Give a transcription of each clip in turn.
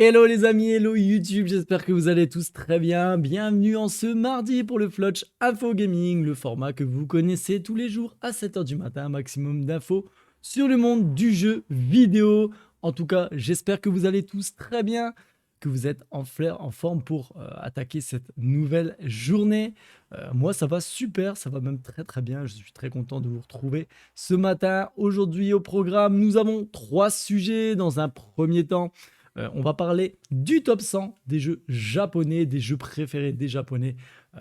Hello les amis, hello YouTube, j'espère que vous allez tous très bien. Bienvenue en ce mardi pour le Flutch Info Gaming, le format que vous connaissez tous les jours à 7h du matin, un maximum d'infos sur le monde du jeu vidéo. En tout cas, j'espère que vous allez tous très bien, que vous êtes en forme pour attaquer cette nouvelle journée. Moi ça va super, ça va même très bien, je suis très content de vous retrouver ce matin. Aujourd'hui au programme, nous avons 3 sujets. Dans un premier temps, on va parler du top 100 des jeux japonais, des jeux préférés des japonais.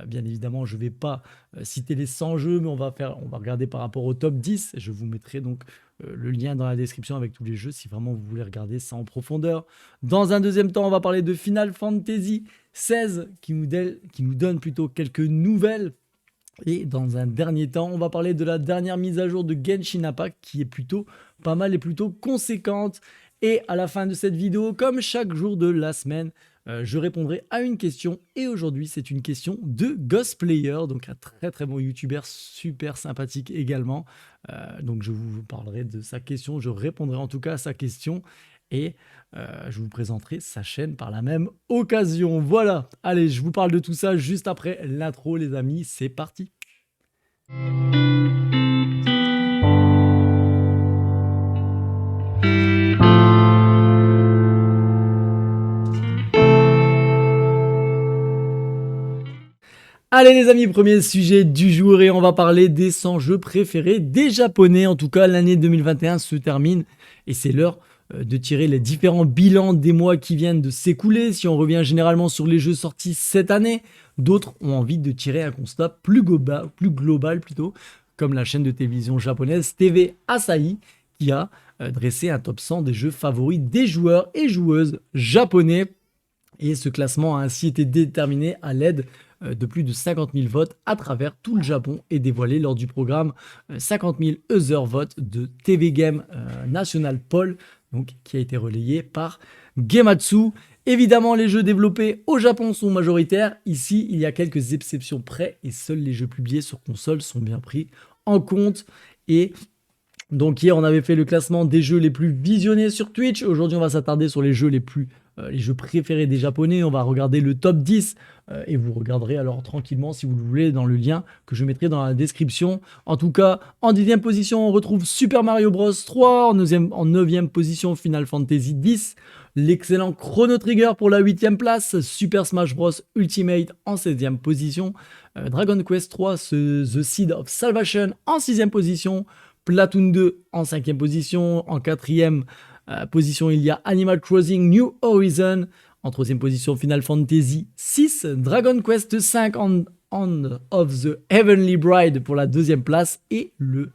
Bien évidemment, je ne vais pas citer les 100 jeux, mais on va regarder par rapport au top 10. Je vous mettrai donc le lien dans la description avec tous les jeux si vraiment vous voulez regarder ça en profondeur. Dans un deuxième temps, on va parler de Final Fantasy XVI qui nous donne plutôt quelques nouvelles. Et dans un dernier temps, on va parler de la dernière mise à jour de Genshin Impact qui est plutôt pas mal et plutôt conséquente. Et à la fin de cette vidéo, comme chaque jour de la semaine, je répondrai à une question. Et aujourd'hui, c'est une question de Ghostplayer, donc un très bon youtubeur super sympathique également. Donc je vous parlerai de sa question, je répondrai en tout cas à sa question. Et je vous présenterai sa chaîne par la même occasion. Voilà, allez, je vous parle de tout ça juste après l'intro les amis, c'est parti. Allez les amis, premier sujet du jour et on va parler des 100 jeux préférés des japonais. En tout cas, l'année 2021 se termine et c'est l'heure de tirer les différents bilans des mois qui viennent de s'écouler. Si on revient généralement sur les jeux sortis cette année, d'autres ont envie de tirer un constat plus global plutôt, comme la chaîne de télévision japonaise TV Asahi qui a dressé un top 100 des jeux favoris des joueurs et joueuses japonais. Et ce classement a ainsi été déterminé à l'aide de plus de 50 000 votes à travers tout le Japon et dévoilé lors du programme 50 000 Other Votes de TV Game National Poll, donc, qui a été relayé par Gematsu. Évidemment, les jeux développés au Japon sont majoritaires. Ici, il y a quelques exceptions près et seuls les jeux publiés sur console sont bien pris en compte. Et donc hier, on avait fait le classement des jeux les plus visionnés sur Twitch. Aujourd'hui, on va s'attarder sur les jeux les jeux préférés des Japonais. On va regarder le top 10 et vous regarderez alors tranquillement si vous le voulez dans le lien que je mettrai dans la description. En tout cas, en 10e position, on retrouve Super Mario Bros 3. En 9e position, Final Fantasy X. L'excellent Chrono Trigger pour la 8e place. Super Smash Bros Ultimate en 16e position. Dragon Quest 3, The Seed of Salvation en 6e position. Platoon 2 en 5e position. En 4e position, il y a Animal Crossing New Horizon. En 3e position, Final Fantasy VI. Dragon Quest 5 Hand of the Heavenly Bride pour la 2e place. Et le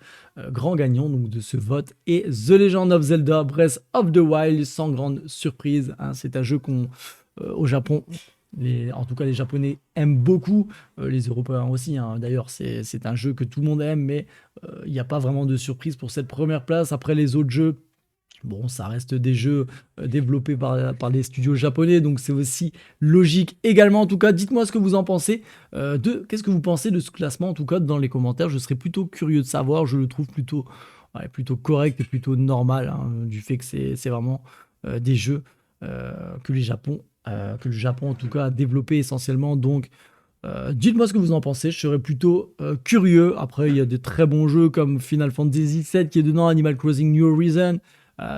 grand gagnant donc, de ce vote est The Legend of Zelda Breath of the Wild, sans grande surprise. Hein. C'est un jeu au Japon, en tout cas les Japonais aiment beaucoup, les Européens aussi. Hein. D'ailleurs, c'est un jeu que tout le monde aime, mais il n'y a pas vraiment de surprise pour cette première place. Après les autres jeux, bon, ça reste des jeux développés par les studios japonais, donc c'est aussi logique également. En tout cas, dites-moi ce que vous en pensez. Qu'est-ce que vous pensez de ce classement, en tout cas, dans les commentaires. Je serais plutôt curieux de savoir. Je le trouve plutôt correct et plutôt normal, hein, du fait que c'est vraiment des jeux que le Japon, en tout cas, a développé essentiellement. Donc, dites-moi ce que vous en pensez, je serais plutôt curieux. Après, il y a des très bons jeux comme Final Fantasy VII qui est dedans, Animal Crossing New Horizon,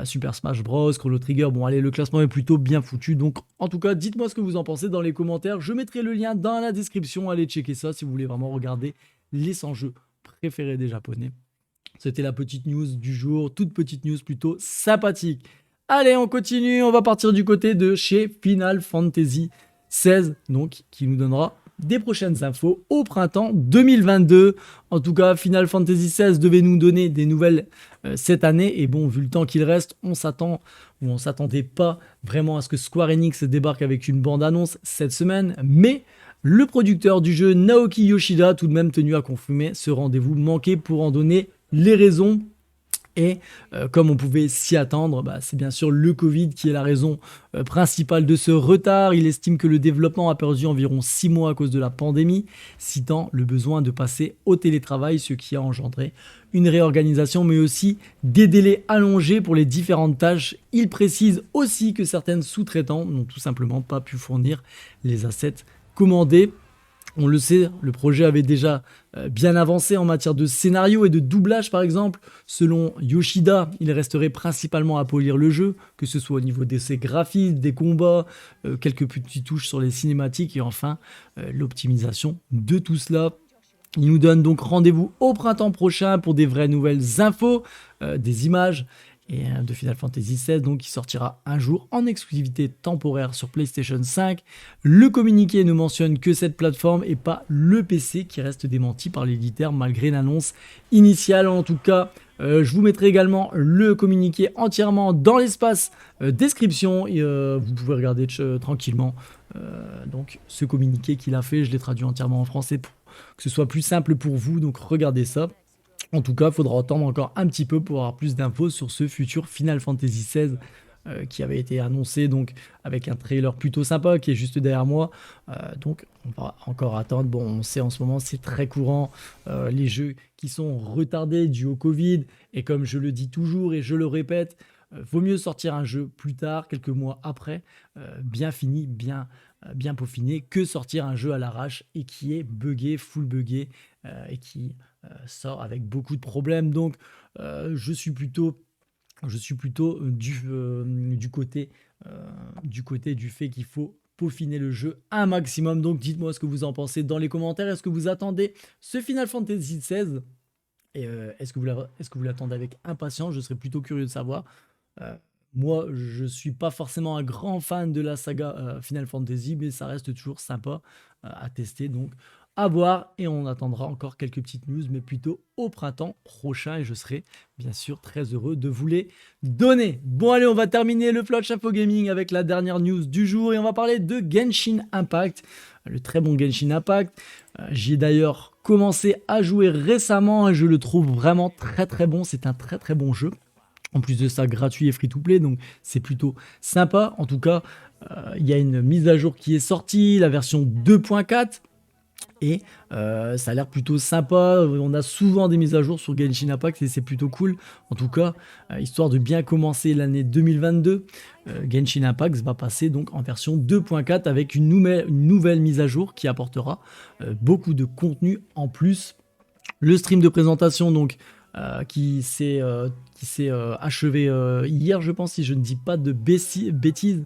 Super Smash Bros, Chrono Trigger. Bon, allez, le classement est plutôt bien foutu. Donc, en tout cas, dites-moi ce que vous en pensez dans les commentaires. Je mettrai le lien dans la description. Allez checker ça si vous voulez vraiment regarder les 100 jeux préférés des Japonais. C'était la petite news du jour, toute petite news plutôt sympathique. Allez, on continue. On va partir du côté de chez Final Fantasy XVI, donc, qui nous donnera des prochaines infos au printemps 2022. En tout cas, Final Fantasy XVI devait nous donner des nouvelles cette année. Et bon, vu le temps qu'il reste, on s'attendait pas vraiment à ce que Square Enix débarque avec une bande-annonce cette semaine. Mais le producteur du jeu, Naoki Yoshida, tout de même tenu à confirmer ce rendez-vous manqué pour en donner les raisons. Et comme on pouvait s'y attendre, c'est bien sûr le Covid qui est la raison principale de ce retard. Il estime que le développement a perdu environ 6 mois à cause de la pandémie, citant le besoin de passer au télétravail, ce qui a engendré une réorganisation, mais aussi des délais allongés pour les différentes tâches. Il précise aussi que certaines sous-traitants n'ont tout simplement pas pu fournir les assets commandés. On le sait, le projet avait déjà bien avancé en matière de scénario et de doublage par exemple. Selon Yoshida, il resterait principalement à polir le jeu, que ce soit au niveau de ses graphismes, des combats, quelques petites touches sur les cinématiques et enfin l'optimisation de tout cela. Il nous donne donc rendez-vous au printemps prochain pour des vraies nouvelles infos, des images et de Final Fantasy XVI, donc qui sortira un jour en exclusivité temporaire sur PlayStation 5. Le communiqué ne mentionne que cette plateforme et pas le PC qui reste démenti par l'éditeur malgré l'annonce initiale. En tout cas, je vous mettrai également le communiqué entièrement dans l'espace description et vous pouvez regarder tranquillement donc ce communiqué qu'il a fait. Je l'ai traduit entièrement en français pour que ce soit plus simple pour vous, donc regardez ça. En tout cas, il faudra attendre encore un petit peu pour avoir plus d'infos sur ce futur Final Fantasy XVI qui avait été annoncé donc avec un trailer plutôt sympa qui est juste derrière moi. Donc on va encore attendre. Bon, on sait en ce moment c'est très courant les jeux qui sont retardés dû au Covid. Et comme je le dis toujours et je le répète, vaut mieux sortir un jeu plus tard, quelques mois après, bien fini, bien peaufiné, que sortir un jeu à l'arrache et qui est buggé, full buggé et qui sort avec beaucoup de problèmes. Donc je suis plutôt du côté du fait qu'il faut peaufiner le jeu un maximum. Donc dites-moi ce que vous en pensez dans les commentaires. Est-ce que vous attendez ce Final Fantasy XVI et est-ce que vous l'attendez avec impatience? Je serais plutôt curieux de savoir. Moi, je suis pas forcément un grand fan de la saga Final Fantasy, mais ça reste toujours sympa à tester. Donc à voir, et on attendra encore quelques petites news, mais plutôt au printemps prochain, et je serai bien sûr très heureux de vous les donner. Bon allez, on va terminer le Flash Info Gaming avec la dernière news du jour, et on va parler de Genshin Impact, le très bon Genshin Impact. J'y ai d'ailleurs commencé à jouer récemment, et je le trouve vraiment très très bon, c'est un très très bon jeu. En plus de ça, gratuit et free-to-play, donc c'est plutôt sympa. En tout cas, il y a une mise à jour qui est sortie, la version 2.4. Et ça a l'air plutôt sympa. On a souvent des mises à jour sur Genshin Impact et c'est plutôt cool. En tout cas, histoire de bien commencer l'année 2022, Genshin Impact va passer donc en version 2.4 avec une nouvelle mise à jour qui apportera beaucoup de contenu en plus. Le stream de présentation donc qui s'est achevé hier, je pense, si je ne dis pas de bêtises.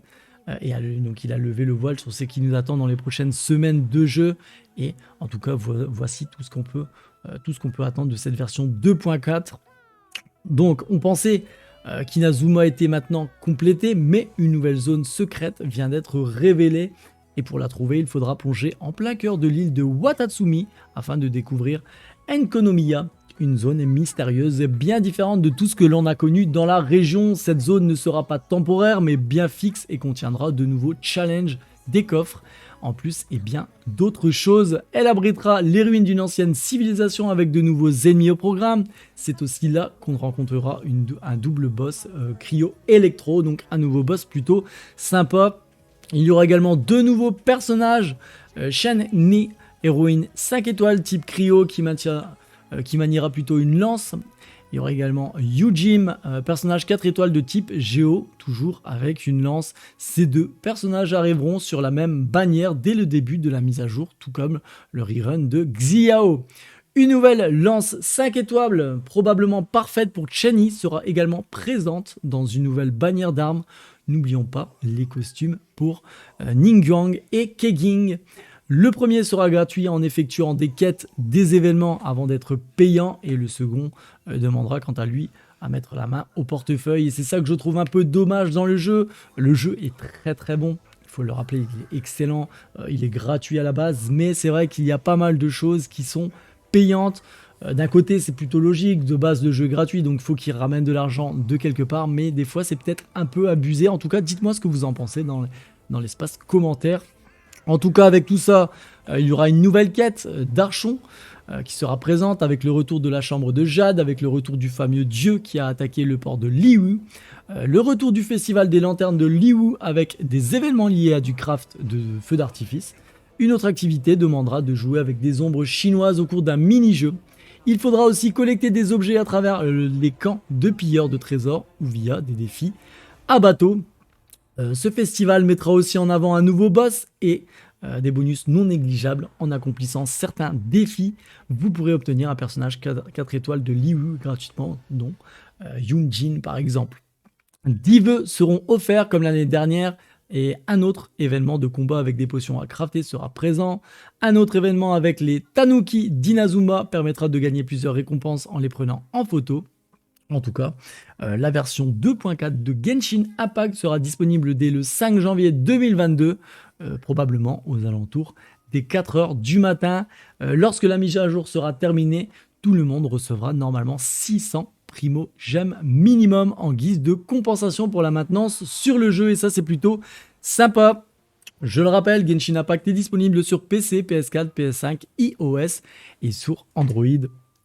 Et donc il a levé le voile sur ce qui nous attend dans les prochaines semaines de jeu. Et en tout cas, voici tout ce qu'on peut attendre de cette version 2.4. Donc on pensait qu'Inazuma était maintenant complété, mais une nouvelle zone secrète vient d'être révélée. Et pour la trouver, il faudra plonger en plein cœur de l'île de Watatsumi afin de découvrir Enkonomiya, une zone mystérieuse bien différente de tout ce que l'on a connu dans la région. Cette zone ne sera pas temporaire mais bien fixe et contiendra de nouveaux challenges, des coffres en plus et bien d'autres choses. Elle abritera les ruines d'une ancienne civilisation avec de nouveaux ennemis au programme. C'est aussi là qu'on rencontrera un double boss Cryo Electro, donc un nouveau boss plutôt sympa. Il y aura également deux nouveaux personnages, Shen Ni, héroïne 5 étoiles type Cryo qui maniera plutôt une lance. Il y aura également Yujim, personnage 4 étoiles de type Géo, toujours avec une lance. Ces deux personnages arriveront sur la même bannière dès le début de la mise à jour, tout comme le rerun de Xiao. Une nouvelle lance 5 étoiles, probablement parfaite pour Chenny, sera également présente dans une nouvelle bannière d'armes. N'oublions pas les costumes pour Ningguang et Keging. Le premier sera gratuit en effectuant des quêtes, des événements avant d'être payant, et le second demandera quant à lui à mettre la main au portefeuille. Et c'est ça que je trouve un peu dommage dans le jeu. Le jeu est très très bon, il faut le rappeler, il est excellent, il est gratuit à la base, mais c'est vrai qu'il y a pas mal de choses qui sont payantes. D'un côté c'est plutôt logique, de base le jeu est gratuit, donc il faut qu'il ramène de l'argent de quelque part, mais des fois c'est peut-être un peu abusé. En tout cas, dites-moi ce que vous en pensez dans l'espace commentaire. En tout cas, avec tout ça, il y aura une nouvelle quête d'Archon qui sera présente avec le retour de la chambre de Jade, avec le retour du fameux dieu qui a attaqué le port de Liyue, le retour du festival des lanternes de Liyue avec des événements liés à du craft de feux d'artifice. Une autre activité demandera de jouer avec des ombres chinoises au cours d'un mini-jeu. Il faudra aussi collecter des objets à travers les camps de pilleurs de trésors ou via des défis à bateau. Ce festival mettra aussi en avant un nouveau boss et des bonus non négligeables en accomplissant certains défis. Vous pourrez obtenir un personnage 4 étoiles de Liyue gratuitement, dont Yunjin par exemple. 10 vœux seront offerts comme l'année dernière et un autre événement de combat avec des potions à crafter sera présent. Un autre événement avec les Tanuki d'Inazuma permettra de gagner plusieurs récompenses en les prenant en photo. En tout cas, la version 2.4 de Genshin Impact sera disponible dès le 5 janvier 2022, probablement aux alentours des 4 heures du matin. Lorsque la mise à jour sera terminée, tout le monde recevra normalement 600 primo gemmes minimum en guise de compensation pour la maintenance sur le jeu, et ça c'est plutôt sympa. Je le rappelle, Genshin Impact est disponible sur PC, PS4, PS5, iOS et sur Android.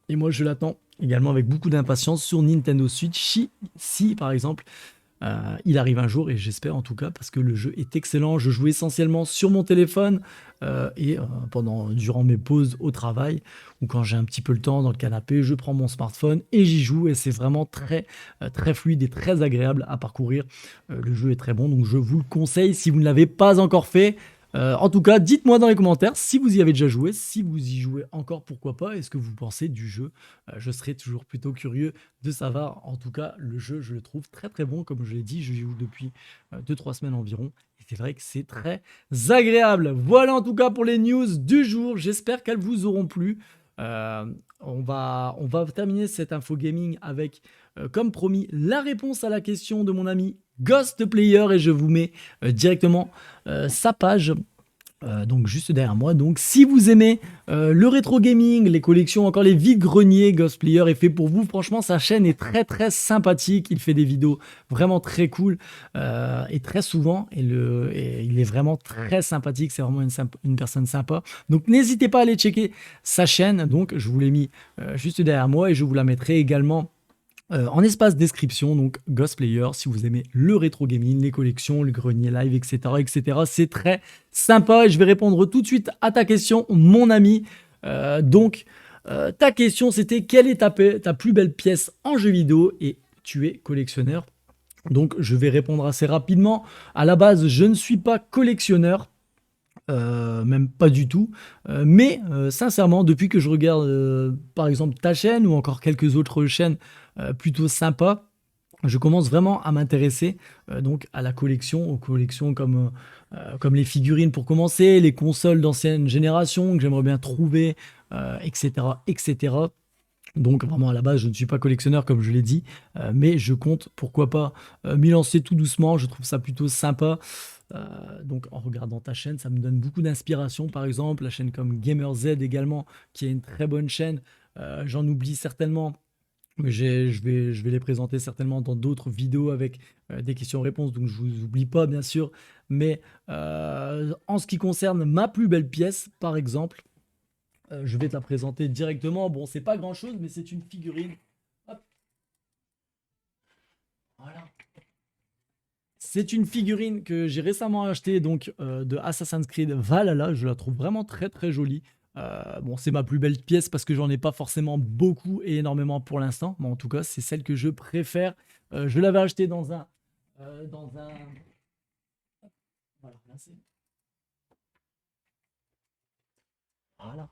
Et moi je l'attends également avec beaucoup d'impatience sur Nintendo Switch, si par exemple il arrive un jour, et j'espère en tout cas parce que le jeu est excellent. Je joue essentiellement sur mon téléphone durant mes pauses au travail ou quand j'ai un petit peu le temps dans le canapé, je prends mon smartphone et j'y joue, et c'est vraiment très fluide et très agréable à parcourir. Le jeu est très bon, donc je vous le conseille si vous ne l'avez pas encore fait. En tout cas, dites-moi dans les commentaires si vous y avez déjà joué, si vous y jouez encore, pourquoi pas, et ce que vous pensez du jeu. Je serai toujours plutôt curieux de savoir. En tout cas, le jeu, je le trouve très bon. Comme je l'ai dit, je joue depuis 2-3 semaines environ. Et c'est vrai que c'est très agréable. Voilà en tout cas pour les news du jour. J'espère qu'elles vous auront plu. On va terminer cette info gaming avec, comme promis, la réponse à la question de mon ami Ghost Player, et je vous mets directement sa page donc juste derrière moi. Donc si vous aimez le rétro gaming, les collections, encore les vides-greniers, Ghost Player est fait pour vous. Franchement, sa chaîne est très sympathique. Il fait des vidéos vraiment très cool et très souvent, et il est vraiment très sympathique. C'est vraiment une personne sympa. Donc n'hésitez pas à aller checker sa chaîne. Donc je vous l'ai mis juste derrière moi, et je vous la mettrai également en espace description. Donc Ghost Player, si vous aimez le rétro gaming, les collections, le grenier live, etc., c'est très sympa. Et je vais répondre tout de suite à ta question, mon ami. Ta question, c'était: quelle est ta plus belle pièce en jeu vidéo et tu es collectionneur? Donc je vais répondre assez rapidement. À la base, je ne suis pas collectionneur. Même pas du tout. Mais sincèrement, depuis que je regarde par exemple ta chaîne ou encore quelques autres chaînes plutôt sympas, je commence vraiment à m'intéresser donc à la collection, aux collections comme les figurines pour commencer, les consoles d'ancienne génération que j'aimerais bien trouver, etc. Donc vraiment à la base, je ne suis pas collectionneur comme je l'ai dit, mais je compte, pourquoi pas, m'y lancer tout doucement. Je trouve ça plutôt sympa. Donc en regardant ta chaîne, ça me donne beaucoup d'inspiration. Par exemple, la chaîne comme GamerZ également, qui est une très bonne chaîne. J'en oublie certainement, mais je vais les présenter certainement dans d'autres vidéos avec des questions-réponses, donc je vous oublie pas bien sûr. Mais en ce qui concerne ma plus belle pièce, par exemple, je vais te la présenter directement. Bon, c'est pas grand-chose, mais c'est une figurine. Hop. Voilà. C'est une figurine que j'ai récemment achetée, donc de Assassin's Creed Valhalla. Je la trouve vraiment très jolie. Bon, c'est ma plus belle pièce parce que j'en ai pas forcément beaucoup et énormément pour l'instant, mais en tout cas, c'est celle que je préfère. Je l'avais achetée dans un voilà, là, voilà.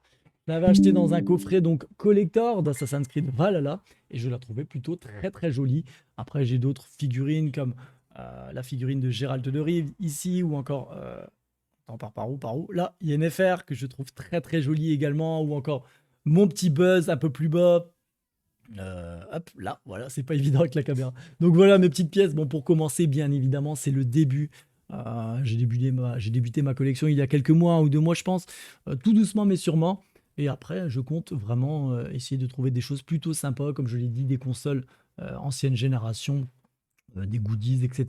Je l'avais acheté dans un coffret donc collector d'Assassin's Creed Valhalla, et je la trouvais plutôt très jolie. Après, j'ai d'autres figurines comme la figurine de Gérald de Rive ici, ou encore attends, par où? Là, il y a une FR que je trouve très jolie également, ou encore mon petit Buzz un peu plus bas. Hop, là, voilà, c'est pas évident avec la caméra. Donc voilà mes petites pièces. Bon, pour commencer, bien évidemment, c'est le début. J'ai débuté ma collection il y a quelques mois, 1 ou 2 mois, je pense, tout doucement mais sûrement. Et après, je compte vraiment essayer de trouver des choses plutôt sympas, comme je l'ai dit, des consoles ancienne génération, des goodies, etc.,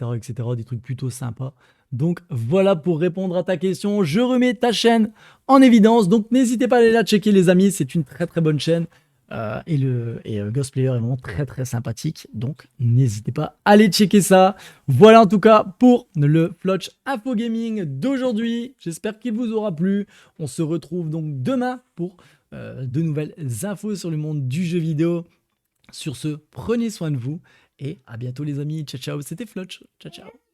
des trucs plutôt sympas. Donc voilà pour répondre à ta question. Je remets ta chaîne en évidence. Donc n'hésitez pas à aller la checker les amis. C'est une très très bonne chaîne. Ghostplayer est vraiment très très sympathique. Donc n'hésitez pas à aller checker ça. Voilà en tout cas pour le Flotch Info Gaming d'aujourd'hui. J'espère qu'il vous aura plu. On se retrouve donc demain pour de nouvelles infos sur le monde du jeu vidéo. Sur ce, prenez soin de vous et à bientôt les amis. Ciao ciao, c'était Flotch. Ciao ciao.